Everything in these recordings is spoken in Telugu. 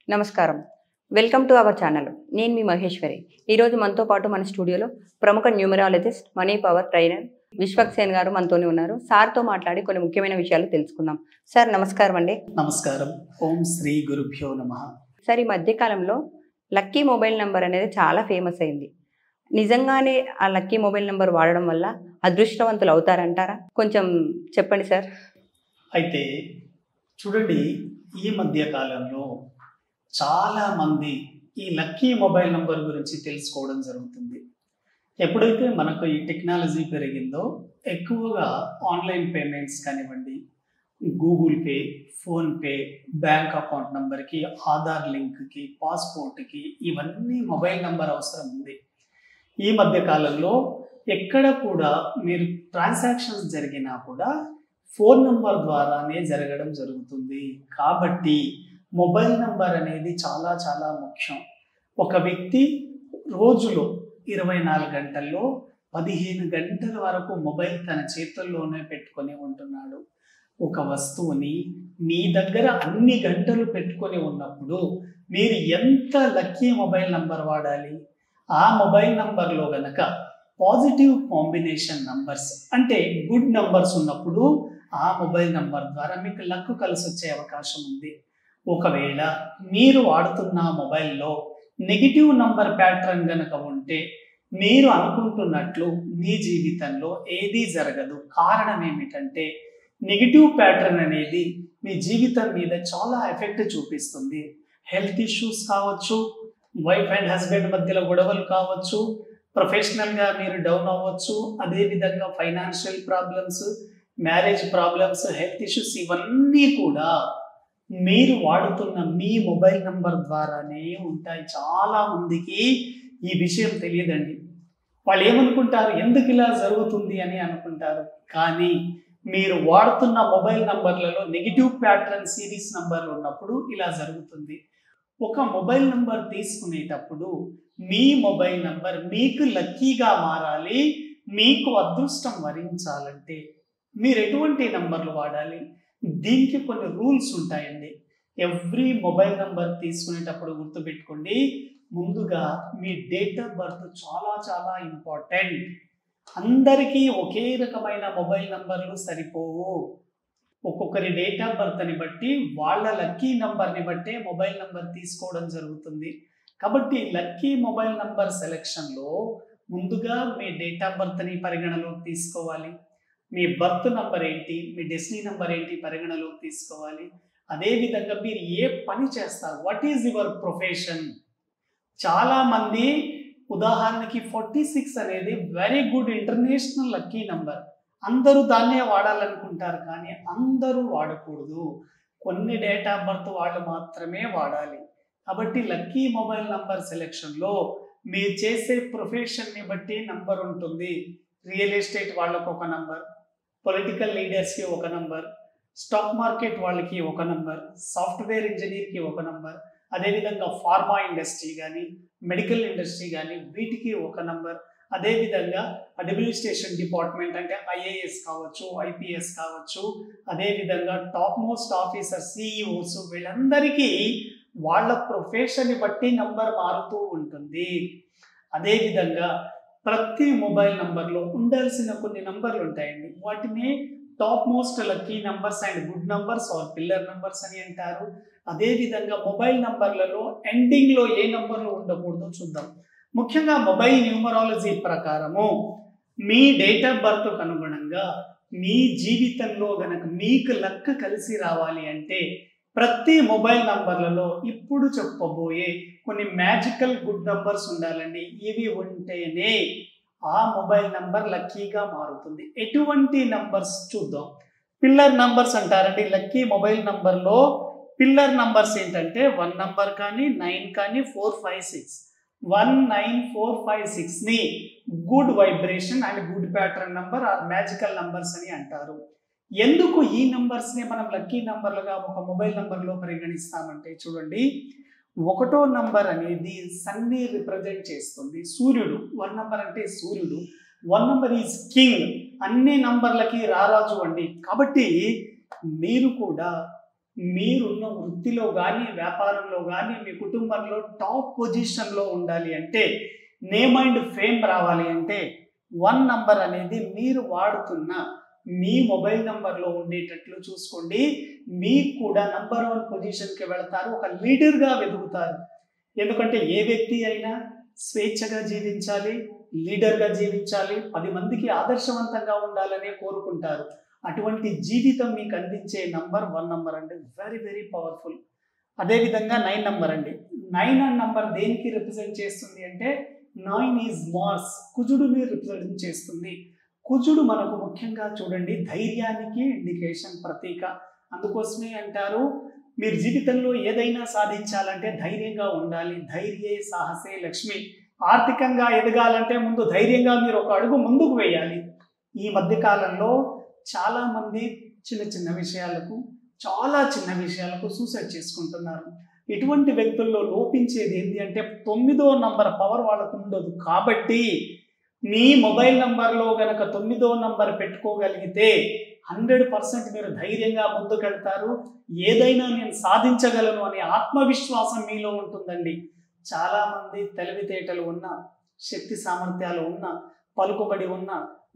నమస్కారం. Welcome to our channel. నేను మీ మహేశ్వరి. ఈరోజు మనతో పాటు మన స్టూడియోలో ప్రముఖ numerologist, money power trainer Vishwaksen గారు మనతోనే ఉన్నారు. సార్తో మాట్లాడి కొన్ని ముఖ్యమైన విషయాలు తెలుసుకుందాం. సార్ నమస్కారం అండి. నమస్కారం. ఓం శ్రీ గురుభ్యో నమః. సార్, ఈ మధ్యకాలంలో లక్కీ మొబైల్ నెంబర్ అనేది చాలా ఫేమస్ అయింది. నిజంగానే ఆ లక్కీ మొబైల్ నెంబర్ వాడడం వల్ల అదృష్టవంతులు అవుతారంటారా? కొంచెం చెప్పండి సార్. అయితే చూడండి, ఈ మధ్య కాలంలో చాలా మంది ఈ లక్కీ మొబైల్ నంబర్ గురించి తెలుసుకోవడం జరుగుతుంది. ఎప్పుడైతే మనకు ఈ టెక్నాలజీ పెరిగిందో ఎక్కువగా ఆన్లైన్ పేమెంట్స్ కానివ్వండి, Google pay, PhonePe, bank account నంబర్కి, ఆధార్ లింక్కి, పాస్పోర్ట్కి ఇవన్నీ మొబైల్ నంబర్ అవసరం ఉంది. ఈ మధ్య కాలంలో ఎక్కడ కూడా మీరు ట్రాన్సాక్షన్స్ జరిగినా కూడా ఫోన్ నంబర్ ద్వారానే జరగడం జరుగుతుంది. కాబట్టి మొబైల్ నంబర్ అనేది చాలా చాలా ముఖ్యం. ఒక వ్యక్తి రోజులో 24 గంటల్లో 15 గంటల వరకు మొబైల్ తన చేతుల్లోనే పెట్టుకొని ఉంటున్నాడు. ఒక వస్తువుని మీ దగ్గర అన్ని గంటలు పెట్టుకొని ఉన్నప్పుడు మీరు ఎంత లక్కీ మొబైల్ నంబర్ వాడాలి? ఆ మొబైల్ నంబర్లో గనక పాజిటివ్ కాంబినేషన్ నంబర్స్ అంటే గుడ్ నంబర్స్ ఉన్నప్పుడు ఆ మొబైల్ నంబర్ ద్వారా మీకు లక్ కలిసి వచ్చే అవకాశం ఉంది. ఒకవేళ మీరు వాడుతున్న మొబైల్లో నెగిటివ్ నంబర్ ప్యాటర్న్ గనక ఉంటే మీరు అనుకుంటున్నట్లు మీ జీవితంలో ఏదీ జరగదు. కారణం ఏమిటంటే నెగిటివ్ ప్యాటర్న్ అనేది మీ జీవితం మీద చాలా ఎఫెక్ట్ చూపిస్తుంది. హెల్త్ ఇష్యూస్ కావచ్చు, వైఫ్ అండ్ హస్బెండ్ మధ్యలో గొడవలు కావచ్చు, ప్రొఫెషనల్గా మీరు డౌన్ అవ్వచ్చు, అదేవిధంగా financial problems, marriage problems, health issues ఇవన్నీ కూడా మీరు వాడుతున్న మీ మొబైల్ నంబర్ ద్వారానే ఉంటాయి. చాలా మందికి ఈ విషయం తెలియదండి. వాళ్ళు ఏమనుకుంటారు, ఎందుకు ఇలా జరుగుతుంది అని అనుకుంటారు. కానీ మీరు వాడుతున్న మొబైల్ నంబర్లలో నెగిటివ్ ప్యాటర్న్ సిరీస్ నంబర్లు ఉన్నప్పుడు ఇలా జరుగుతుంది. ఒక మొబైల్ నంబర్ తీసుకునేటప్పుడు మీ మొబైల్ నంబర్ మీకు లక్కీగా మారాలి, మీకు అదృష్టం వరించాలంటే మీరు ఎటువంటి నంబర్లు వాడాలి? దీనికి కొన్ని రూల్స్ ఉంటాయండి. ఎవ్రీ మొబైల్ నంబర్ తీసుకునేటప్పుడు గుర్తుపెట్టుకోండి, ముందుగా మీ డేట్ ఆఫ్ బర్త్ చాలా చాలా ఇంపార్టెంట్. అందరికీ ఒకే రకమైన మొబైల్ నంబర్లు సరిపోవు. ఒక్కొక్కరి డేట్ ఆఫ్ బర్త్ని బట్టి వాళ్ళ లక్కీ నంబర్ని బట్టే మొబైల్ నంబర్ తీసుకోవడం జరుగుతుంది. కాబట్టి లక్కీ మొబైల్ నంబర్ సెలెక్షన్లో ముందుగా మీ డేట్ ఆఫ్ బర్త్ని పరిగణలోకి తీసుకోవాలి. మీ బర్త్ నంబర్ ఏంటి, మీ డెస్టినీ నంబర్ ఏంటి పరిగణలోకి తీసుకోవాలి. అదేవిధంగా మీరు ఏ పని చేస్తారు, వాట్ ఈజ్ యువర్ ప్రొఫెషన్. చాలామంది ఉదాహరణకి 46 అనేది very good international lucky number. అందరూ దాన్నే వాడాలనుకుంటారు, కానీ అందరూ వాడకూడదు. కొన్ని డేట్ ఆఫ్ బర్త్ వాళ్ళు మాత్రమే వాడాలి. కాబట్టి లక్కీ మొబైల్ నంబర్ సెలెక్షన్లో మీరు చేసే ప్రొఫెషన్ని బట్టి నంబర్ ఉంటుంది. రియల్ ఎస్టేట్ వాళ్ళకు ఒక నంబర్, పొలిటికల్ లీడర్స్కి ఒక నంబర్, స్టాక్ మార్కెట్ వాళ్ళకి ఒక నంబర్, సాఫ్ట్వేర్ ఇంజనీర్కి ఒక నంబర్, అదేవిధంగా ఫార్మా ఇండస్ట్రీ కానీ, మెడికల్ ఇండస్ట్రీ కానీ వీటికి ఒక నంబర్, అదేవిధంగా అడ్మినిస్ట్రేషన్ డిపార్ట్మెంట్ అంటే ఐఏఎస్ కావచ్చు, ఐపీఎస్ కావచ్చు, అదేవిధంగా టాప్ మోస్ట్ ఆఫీసర్, సిఇఓస్ వీళ్ళందరికీ వాళ్ళ ప్రొఫెషన్ని బట్టి నంబర్ మారుతూ ఉంటుంది. అదేవిధంగా ప్రతి మొబైల్ నంబర్లో ఉండాల్సిన కొన్ని నంబర్లు ఉంటాయండి. వాటిని top most lucky numbers and good numbers or pillar numbers అని అంటారు. అదేవిధంగా మొబైల్ నంబర్లలో ఎండింగ్లో ఏ నంబర్లు ఉండకూడదో చూద్దాం. ముఖ్యంగా మొబైల్ న్యూమరాలజీ ప్రకారము మీ డేట్ ఆఫ్ బర్త్కు అనుగుణంగా మీ జీవితంలో గనక మీకు లక్ కలిసి రావాలి అంటే ప్రతి మొబైల్ నంబర్లలో ఇప్పుడు చెప్పబోయే కొన్ని మ్యాజికల్ గుడ్ నంబర్స్ ఉండాలండి. ఇవి ఉంటేనే ఆ మొబైల్ నంబర్ లక్కీగా మారుతుంది. ఎటువంటి నంబర్స్ చూద్దాం. పిల్లర్ నంబర్స్ అంటారండి. లక్కీ మొబైల్ నంబర్లో పిల్లర్ నంబర్స్ ఏంటంటే 1 నంబర్ కానీ 9 కానీ 4, 5, 6 1, 9, 4, 5, 6ని good vibration and good pattern number are magical numbers అని అంటారు. ఎందుకు ఈ నంబర్స్ని మనం లక్కీ నంబర్లుగా ఒక మొబైల్ నంబర్లో పరిగణిస్తామంటే చూడండి, 1వ నంబర్ అనేది సన్ని రిప్రజెంట్ చేస్తుంది. సూర్యుడు 1 నంబర్ అంటే సూర్యుడు. 1 నంబర్ ఈజ్ కింగ్, అన్ని నంబర్లకి రారాజు అండి. కాబట్టి మీరు కూడా మీరున్న వృత్తిలో కానీ వ్యాపారంలో కానీ మీ కుటుంబంలో టాప్ పొజిషన్లో ఉండాలి అంటే, నేమ్ అండ్ ఫేమ్ రావాలి అంటే 1 నంబర్ అనేది మీరు వాడుతున్న మీ మొబైల్ నంబర్లో ఉండేటట్లు చూసుకోండి. మీకు కూడా నంబర్ 1 పొజిషన్కి వెళతారు, ఒక లీడర్గా వెతుకుతారు. ఎందుకంటే ఏ వ్యక్తి అయినా స్వేచ్ఛగా జీవించాలి, లీడర్గా జీవించాలి, 10 మందికి ఆదర్శవంతంగా ఉండాలనే కోరుకుంటారు. అటువంటి జీవితం మీకు అందించే నంబర్ 1 నంబర్ అండి. Very very powerful. అదేవిధంగా 9 నంబర్ అండి. 9 అనే నంబర్ దేనికి రిప్రజెంట్ చేస్తుంది అంటే 9 ఈజ్ మార్స్, కుజుడుని రిప్రజెంట్ చేస్తుంది. కుజుడు మనకు ముఖ్యంగా చూడండి ధైర్యానికి ఇండికేషన్, ప్రతీక. అందుకోసమే అంటారు మీరు జీవితంలో ఏదైనా సాధించాలంటే ధైర్యంగా ఉండాలి. ధైర్యే సాహసే లక్ష్మి. ఆర్థికంగా ఎదగాలంటే ముందు ధైర్యంగా మీరు ఒక అడుగు ముందుకు వేయాలి. ఈ మధ్య కాలంలో చాలా మంది చిన్న చిన్న విషయాలకు సూసైడ్ చేసుకుంటున్నారు. ఇటువంటి వ్యక్తుల్లో లోపించేది ఏంటి అంటే 9వ నంబర్ పవర్ వాళ్ళకు ఉండదు. కాబట్టి మీ మొబైల్ నంబర్లో గనక 9వ నంబర్ పెట్టుకోగలిగితే 100% మీరు ధైర్యంగా ముందుకెళ్తారు. ఏదైనా నేను సాధించగలను అనే ఆత్మవిశ్వాసం మీలో ఉంటుందండి. చాలా మంది తెలివితేటలు ఉన్న, శక్తి సామర్థ్యాలు ఉన్న, పలుకుబడి ఉన్న,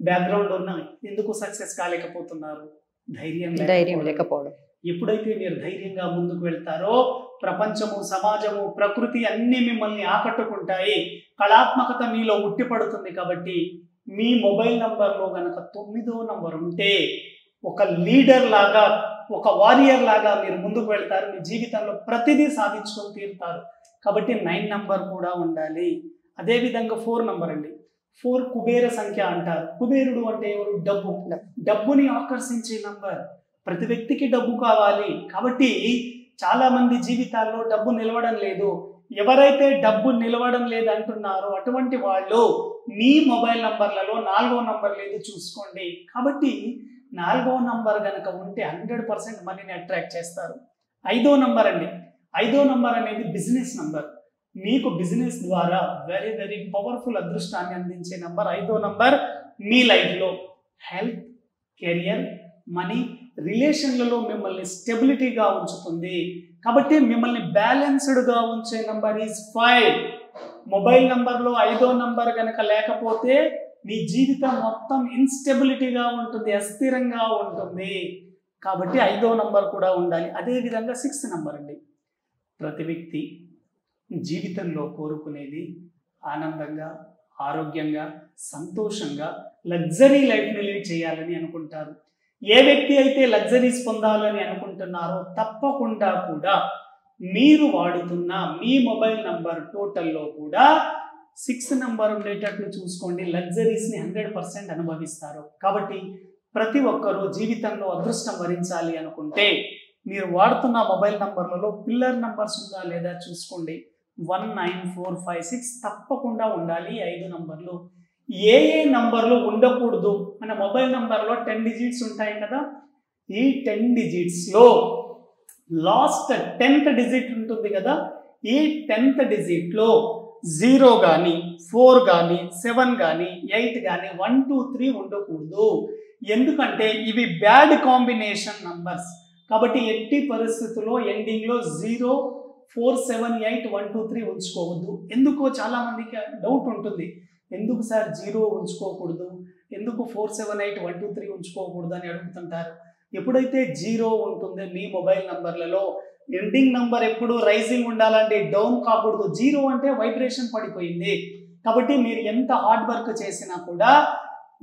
బ్యాక్గ్రౌండ్ ఉన్న ఎందుకు సక్సెస్ కాలేకపోతున్నారు? ధైర్యం లేకపోవడం. ఎప్పుడైతే మీరు ధైర్యంగా ముందుకు వెళ్తారో ప్రపంచము, సమాజము, ప్రకృతి అన్నీ మిమ్మల్ని ఆకట్టుకుంటాయి. కళాత్మకత మీలో ఉట్టిపడుతుంది. కాబట్టి మీ మొబైల్ నంబర్లో గనక 9వ నంబర్ ఉంటే ఒక లీడర్ లాగా, ఒక వారియర్ లాగా మీరు ముందుకు వెళ్తారు. మీ జీవితంలో ప్రతిదీ సాధించుకొని తీరుతారు. కాబట్టి 9 నంబర్ కూడా ఉండాలి. అదేవిధంగా 4 నంబర్ అండి. 4 కుబేర సంఖ్య అంటారు. కుబేరుడు అంటే ఎవరు? డబ్బుని ఆకర్షించే నంబర్. ప్రతి వ్యక్తికి డబ్బు కావాలి. కాబట్టి చాలా మంది జీవితాల్లో డబ్బు నిలవడం లేదు. ఎవరైతే డబ్బు నిలవడం లేదు అంటున్నారో అటువంటి వాళ్ళు మీ మొబైల్ నంబర్లలో 4వ నంబర్ లేదు చూసుకోండి. కాబట్టి 4వ నంబర్ కనుక ఉంటే 100% మనీని అట్రాక్ట్ చేస్తారు. 5వ నంబర్ అండి. 5వ నంబర్ అనేది బిజినెస్ నంబర్. మీకు బిజినెస్ ద్వారా వెరీ వెరీ పవర్ఫుల్ అదృష్టాన్ని అందించే నంబర్ 5వ నంబర్. మీ లైఫ్లో హెల్త్, కెరియర్, మనీ, రిలేషన్లలో మిమ్మల్ని స్టెబిలిటీగా ఉంచుతుంది. కాబట్టి మిమ్మల్ని బ్యాలెన్స్డ్గా ఉంచే నంబర్ ఈజ్ 5. మొబైల్ నంబర్లో 5వ నంబర్ కనుక లేకపోతే మీ జీవితం మొత్తం ఇన్స్టెబిలిటీగా ఉంటుంది, అస్థిరంగా ఉంటుంది. కాబట్టి 5వ నంబర్ కూడా ఉండాలి. అదేవిధంగా 6 నంబర్ అండి. ప్రతి వ్యక్తి జీవితంలో కోరుకునేది ఆనందంగా, ఆరోగ్యంగా, సంతోషంగా, లగ్జరీ లైఫ్ని లీడ్ చేయాలని అనుకుంటారు. ఏ వ్యక్తి అయితే లగ్జరీస్ పొందాలని అనుకుంటున్నారో తప్పకుండా కూడా మీరు వాడుతున్న మీ మొబైల్ నంబర్ టోటల్లో కూడా 6 నంబర్ ఉండేటట్లు చూసుకోండి. లగ్జరీస్ని 100% అనుభవిస్తారు. కాబట్టి ప్రతి ఒక్కరూ జీవితంలో అదృష్టం వరించాలి అనుకుంటే మీరు వాడుతున్న మొబైల్ నంబర్లలో పిల్లర్ నంబర్స్ ఉందా లేదా చూసుకోండి. 1, 9, 4, 5, 6 తప్పకుండా ఉండాలి. 5 నంబర్లు. ఏ నంబర్లు ఉండకూడదు? మన మొబైల్ నంబర్లో 10 డిజిట్స్ ఉంటాయి కదా. ఈ 10 డిజిట్స్లో లాస్ట్ 10th డిజిట్ ఉంటుంది కదా. ఈ 10th డిజిట్లో 0 కానీ, 4 కానీ, 7 కానీ, 8 కానీ, 1, 2, 3 ఉండకూడదు. ఎందుకంటే ఇవి బ్యాడ్ కాంబినేషన్ నంబర్స్. కాబట్టి ఎట్టి పరిస్థితుల్లో ఎండింగ్లో 0, 4, 7, 8, 1, 2, 3 ఉంచుకోవద్దు. ఎందుకో చాలా మందికి డౌట్ ఉంటుంది. ఎందుకు సార్ 0 ఉంచుకోకూడదు, ఎందుకు 4, 7, 8, 1, 2, 3 ఉంచుకోకూడదు అని అడుగుతుంటారు. ఎప్పుడైతే 0 ఉంటుందో మీ మొబైల్ నంబర్లలో ఎండింగ్ నంబర్ ఎప్పుడు రైజింగ్ ఉండాలంటే డౌన్ కాకూడదు. 0 అంటే వైబ్రేషన్ పడిపోయింది. కాబట్టి మీరు ఎంత హార్డ్ వర్క్ చేసినా కూడా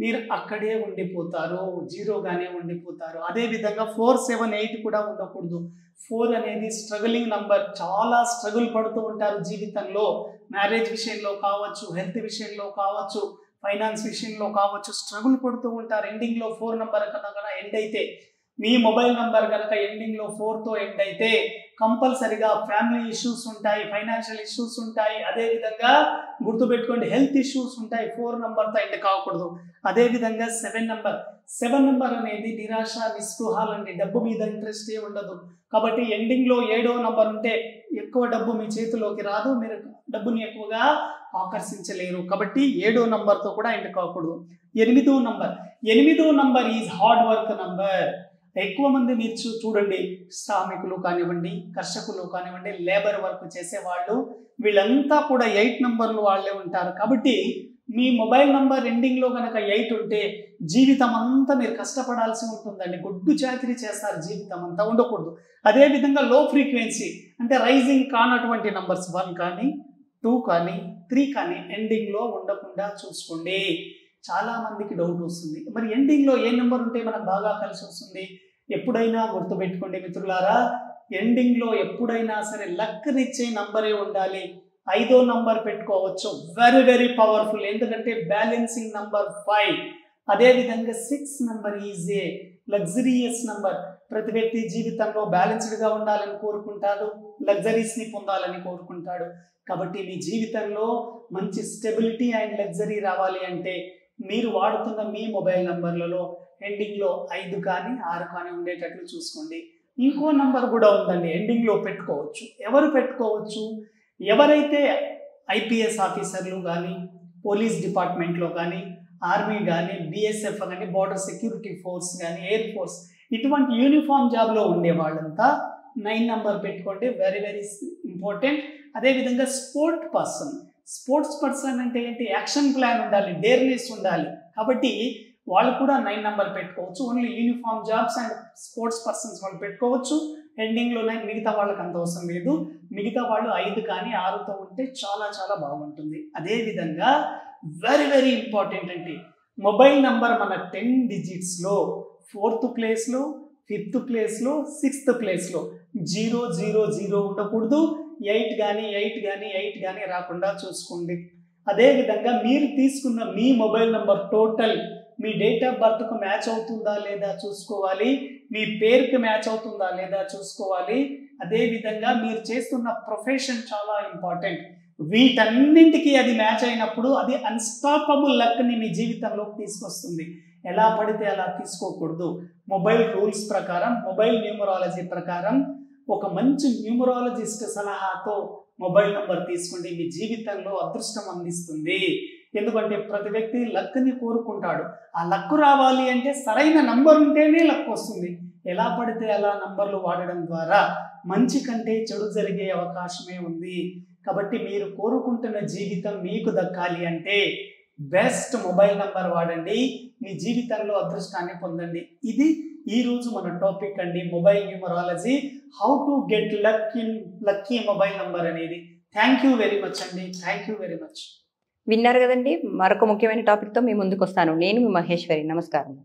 మీరు అక్కడే ఉండిపోతారు, 0గానే ఉండిపోతారు. అదేవిధంగా 4, 7, 8 కూడా ఉండకూడదు. 4 అనేది స్ట్రగులింగ్ నంబర్. చాలా స్ట్రగుల్ పడుతూ ఉంటారు జీవితంలో. మ్యారేజ్ విషయంలో కావచ్చు, హెల్త్ విషయంలో కావచ్చు, ఫైనాన్స్ విషయంలో కావచ్చు, స్ట్రగుల్ పడుతూ ఉంటారు. ఎండింగ్లో 4 నంబర్ కనుక ఎండ్ అయితే, మీ మొబైల్ నంబర్ కనుక ఎండింగ్లో 4తో ఎండ్ అయితే కంపల్సరిగా ఫ్యామిలీ ఇష్యూస్ ఉంటాయి, ఫైనాన్షియల్ ఇష్యూస్ ఉంటాయి. అదేవిధంగా గుర్తుపెట్టుకోండి హెల్త్ ఇష్యూస్ ఉంటాయి. 4 నంబర్తో ఎండ్ కాకూడదు. అదేవిధంగా 7 నంబర్. 7 నంబర్ అనేది నిరాశ, నిస్పృహాలండి. డబ్బు మీద ఇంట్రెస్టే ఉండదు. కాబట్టి ఎండింగ్లో 7వ నంబర్ ఉంటే ఎక్కువ డబ్బు మీ చేతిలోకి రాదు, మీరు డబ్బుని ఎక్కువగా ఆకర్షించలేరు. కాబట్టి 7వ నంబర్తో కూడా ఎండ్ కాకూడదు. 8వ నంబర్. 8వ number is hard work number. ఎక్కువ మంది మీరు చూడండి, శ్రామికులు కానివ్వండి, కర్షకులు కానివ్వండి, లేబర్ వర్క్ చేసేవాళ్ళు, వీళ్ళంతా కూడా 8 నంబర్లు వాళ్ళే ఉంటారు. కాబట్టి మీ మొబైల్ నంబర్ ఎండింగ్లో కనుక 8 ఉంటే జీవితం అంతా మీరు కష్టపడాల్సి ఉంటుందండి. గొడ్డు చాకరీ చేస్తారు, జీవితం అంతా ఉండకూడదు. అదేవిధంగా లో ఫ్రీక్వెన్సీ అంటే రైజింగ్ కానటువంటి నంబర్స్ 1 కానీ 2 కానీ 3 కానీ ఎండింగ్లో ఉండకుండా చూసుకోండి. చాలా మందికి డౌట్ వస్తుంది, మరి ఎండింగ్లో ఏ నెంబర్ ఉంటే మనకు బాగా కలిసి వస్తుంది? ఎప్పుడైనా గుర్తుపెట్టుకోండి మిత్రులారా, ఎండింగ్లో ఎప్పుడైనా సరే లక్నిచ్చే నంబరే ఉండాలి. 5వ నంబర్ పెట్టుకోవచ్చు, వెరీ వెరీ పవర్ఫుల్, ఎందుకంటే బ్యాలెన్సింగ్ నంబర్ 5. అదేవిధంగా 6 number is a luxurious number. ప్రతి వ్యక్తి జీవితంలో బ్యాలెన్స్డ్గా ఉండాలని కోరుకుంటాడు, లగ్జరీస్ని పొందాలని కోరుకుంటాడు. కాబట్టి మీ జీవితంలో మంచి స్టెబిలిటీ అండ్ లగ్జరీ రావాలి అంటే మీరు వాడుతున్న మీ మొబైల్ నంబర్లలో ఎండింగ్లో 5 కానీ 6 కానీ ఉండేటట్లు చూసుకోండి. ఇంకో నంబర్ కూడా ఉందండి, ఎండింగ్లో పెట్టుకోవచ్చు. ఎవరు పెట్టుకోవచ్చు? ఎవరైతే ఐపీఎస్ ఆఫీసర్లు కానీ, పోలీస్ డిపార్ట్మెంట్లో కానీ, ఆర్మీ కానీ, బిఎస్ఎఫ్ కానీ, బోర్డర్ సెక్యూరిటీ ఫోర్స్ కానీ, ఎయిర్ ఫోర్స్, ఇటువంటి యూనిఫామ్ జాబ్లో ఉండే వాళ్ళంతా 9 నంబర్ పెట్టుకోండి, వెరీ వెరీ ఇంపార్టెంట్. అదేవిధంగా స్పోర్ట్స్ పర్సన్ అంటే ఏంటి? యాక్షన్ ప్లాన్ ఉండాలి, డేర్నెస్ ఉండాలి. కాబట్టి వాళ్ళు కూడా 9 నంబర్ పెట్టుకోవచ్చు. Only uniform jobs and sports persons వాళ్ళు పెట్టుకోవచ్చు. ఎండింగ్లో 9, మిగతా వాళ్ళకి అంత అవసరం లేదు. మిగతా వాళ్ళు 5 కానీ 6తో ఉంటే చాలా చాలా బాగుంటుంది. అదేవిధంగా వెరీ వెరీ ఇంపార్టెంట్ అంటే మొబైల్ నంబర్ మన 10 డిజిట్స్లో 4th ప్లేస్లో, 5th ప్లేస్లో, 6th ప్లేస్లో 000 ఉండకూడదు. 8 కానీ రాకుండా చూసుకోండి. అదేవిధంగా మీరు తీసుకున్న మీ మొబైల్ నంబర్ టోటల్ మీ డేట్ ఆఫ్ బర్త్కు మ్యాచ్ అవుతుందా లేదా చూసుకోవాలి, మీ పేరుకి మ్యాచ్ అవుతుందా లేదా చూసుకోవాలి. అదేవిధంగా మీరు చేస్తున్న ప్రొఫెషన్ చాలా ఇంపార్టెంట్. వీటన్నింటికి అది మ్యాచ్ అయినప్పుడు అది అన్స్టాపబుల్ లక్ని మీ జీవితంలోకి తీసుకొస్తుంది. ఎలా పడితే అలా తీసుకోకూడదు. మొబైల్ రూల్స్ ప్రకారం, మొబైల్ న్యూమరాలజీ ప్రకారం ఒక మంచి న్యూమరాలజిస్ట్ సలహాతో మొబైల్ నంబర్ తీసుకోండి, మీ జీవితంలో అదృష్టం అందిస్తుంది. ఎందుకంటే ప్రతి వ్యక్తి లక్ని కోరుకుంటాడు. ఆ లక్కు రావాలి అంటే సరైన నంబర్ ఉంటేనే లక్ వస్తుంది. ఎలా పడితే అలా నంబర్లు వాడడం ద్వారా మంచి కంటే చెడు జరిగే అవకాశమే ఉంది. కాబట్టి మీరు కోరుకుంటున్న జీవితం మీకు దక్కాలి అంటే బెస్ట్ మొబైల్ నంబర్ వాడండి, మీ జీవితంలో అదృష్టాన్ని పొందండి. ఇది ఈరోజు మన టాపిక్ అండి, mobile numerology, how to get lucky mobile number అనేది. థ్యాంక్ యూ వెరీ మచ్ అండి, థ్యాంక్ యూ వెరీ మచ్. విన్నారు కదండి, మరొక ముఖ్యమైన టాపిక్తో మీ ముందుకు వస్తాను. నేను మీ మహేశ్వరి. నమస్కారం.